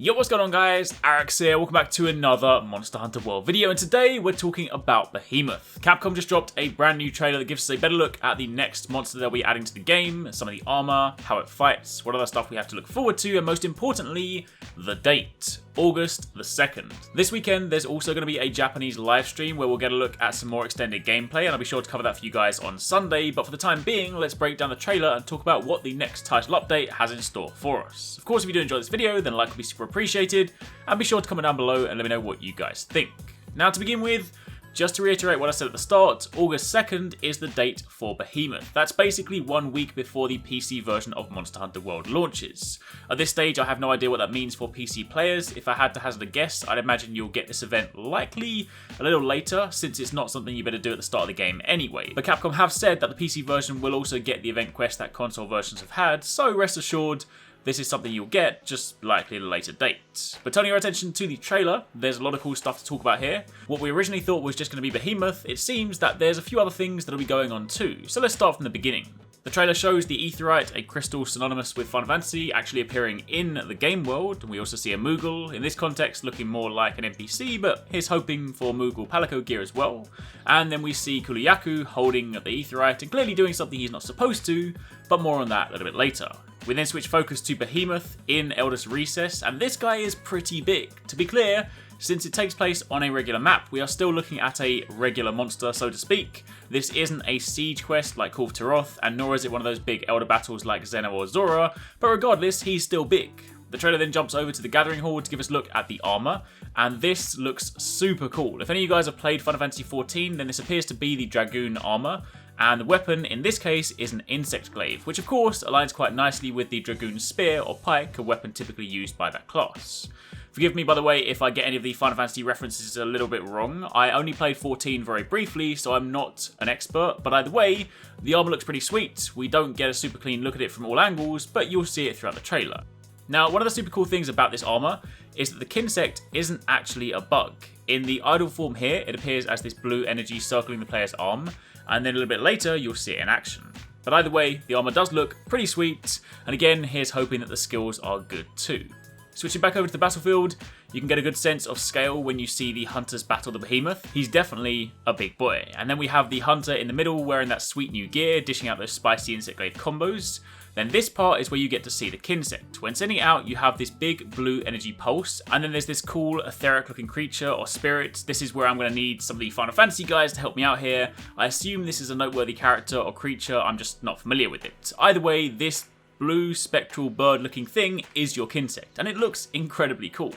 Yo, what's going on guys? Arekkz here, welcome back to another Monster Hunter World video, and today we're talking about Behemoth. Capcom just dropped a brand new trailer that gives us a better look at the next monster they'll be adding to the game, some of the armor, how it fights, what other stuff we have to look forward to, and most importantly, the date. August the 2nd. This weekend, there's also going to be a Japanese live stream where we'll get a look at some more extended gameplay, and I'll be sure to cover that for you guys on Sunday, but for the time being, let's break down the trailer and talk about what the next title update has in store for us. Of course, if you do enjoy this video, then a like would be super appreciated, and be sure to comment down below and let me know what you guys think. Now, to begin with, just to reiterate what I said at the start, August 2nd is the date for Behemoth. That's basically 1 week before the PC version of Monster Hunter World launches. At this stage, I have no idea what that means for PC players. If I had to hazard a guess, I'd imagine you'll get this event likely a little later, since it's not something you better do at the start of the game anyway. But Capcom have said that the PC version will also get the event quest that console versions have had, so rest assured, this is something you'll get, just likely at a later date. But turning our attention to the trailer, there's a lot of cool stuff to talk about here. What we originally thought was just going to be Behemoth, it seems that there's a few other things that'll be going on too, so let's start from the beginning. The trailer shows the Aetheryte, a crystal synonymous with Final Fantasy, actually appearing in the game world. We also see a Moogle, in this context looking more like an NPC, but he's hoping for Moogle Palico gear as well. And then we see Kuliyaku holding the Aetheryte and clearly doing something he's not supposed to, but more on that a little bit later. We then switch focus to Behemoth in Eldest Recess, and this guy is pretty big. To be clear, since it takes place on a regular map, we are still looking at a regular monster, so to speak. This isn't a siege quest like Call of Taroth, and nor is it one of those big elder battles like Xeno or Zora, but regardless, he's still big. The trailer then jumps over to the Gathering Hall to give us a look at the armor, and this looks super cool. If any of you guys have played Final Fantasy XIV, then this appears to be the Dragoon armor, and the weapon in this case is an insect glaive, which of course aligns quite nicely with the Dragoon spear or pike, a weapon typically used by that class. Forgive me, by the way, if I get any of the Final Fantasy references a little bit wrong. I only played 14 very briefly, so I'm not an expert, but either way, the armor looks pretty sweet. We don't get a super clean look at it from all angles, but you'll see it throughout the trailer. Now, one of the super cool things about this armor is that the Kinsect isn't actually a bug. In the idle form here, it appears as this blue energy circling the player's arm, and then a little bit later, you'll see it in action. But either way, the armor does look pretty sweet, and again, here's hoping that the skills are good too. Switching back over to the battlefield, you can get a good sense of scale when you see the hunters battle the Behemoth. He's definitely a big boy. And then we have the hunter in the middle wearing that sweet new gear, dishing out those spicy insect glaive combos. Then this part is where you get to see the Kinsect. When sending it out, you have this big blue energy pulse, and then there's this cool etheric looking creature or spirit. This is where I'm going to need some of the Final Fantasy guys to help me out here. I assume this is a noteworthy character or creature, I'm just not familiar with it. Either way, this blue spectral bird looking thing is your Kinsect, and it looks incredibly cool.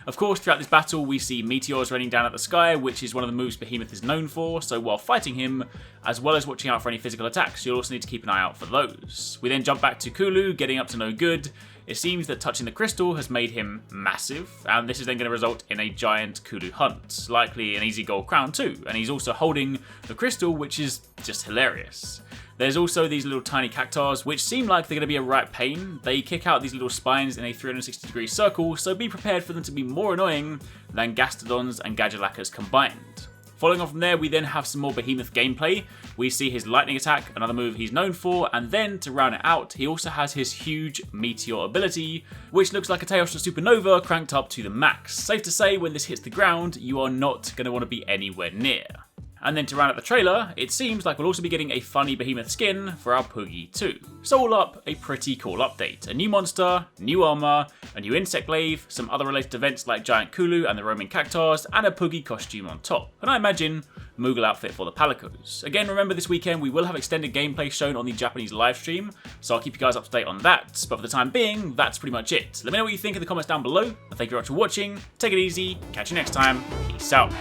Of course, throughout this battle we see meteors raining down at the sky, which is one of the moves Behemoth is known for, so while fighting him, as well as watching out for any physical attacks, you'll also need to keep an eye out for those. We then jump back to Kulu, getting up to no good. It seems that touching the crystal has made him massive, and this is then going to result in a giant Kulu hunt, likely an easy gold crown too, and he's also holding the crystal, which is just hilarious. There's also these little tiny cactars, which seem like they're going to be a right pain. They kick out these little spines in a 360-degree circle, so be prepared for them to be more annoying than Gastodons and Gadulakas combined. Following on from there, we then have some more Behemoth gameplay. We see his lightning attack, another move he's known for, and then to round it out, he also has his huge meteor ability, which looks like a Teostra Supernova cranked up to the max. Safe to say, when this hits the ground, you are not going to want to be anywhere near. And then to round out the trailer, it seems like we'll also be getting a funny Behemoth skin for our Poogie too. So all up, a pretty cool update. A new monster, new armor, a new insect glaive, some other related events like Giant Kulu and the roaming cactars, and a Poogie costume on top. And I imagine Moogle outfit for the Palicos. Again, remember this weekend we will have extended gameplay shown on the Japanese live stream, so I'll keep you guys up to date on that. But for the time being, that's pretty much it. Let me know what you think in the comments down below, and thank you very much for watching. Take it easy, catch you next time, peace out.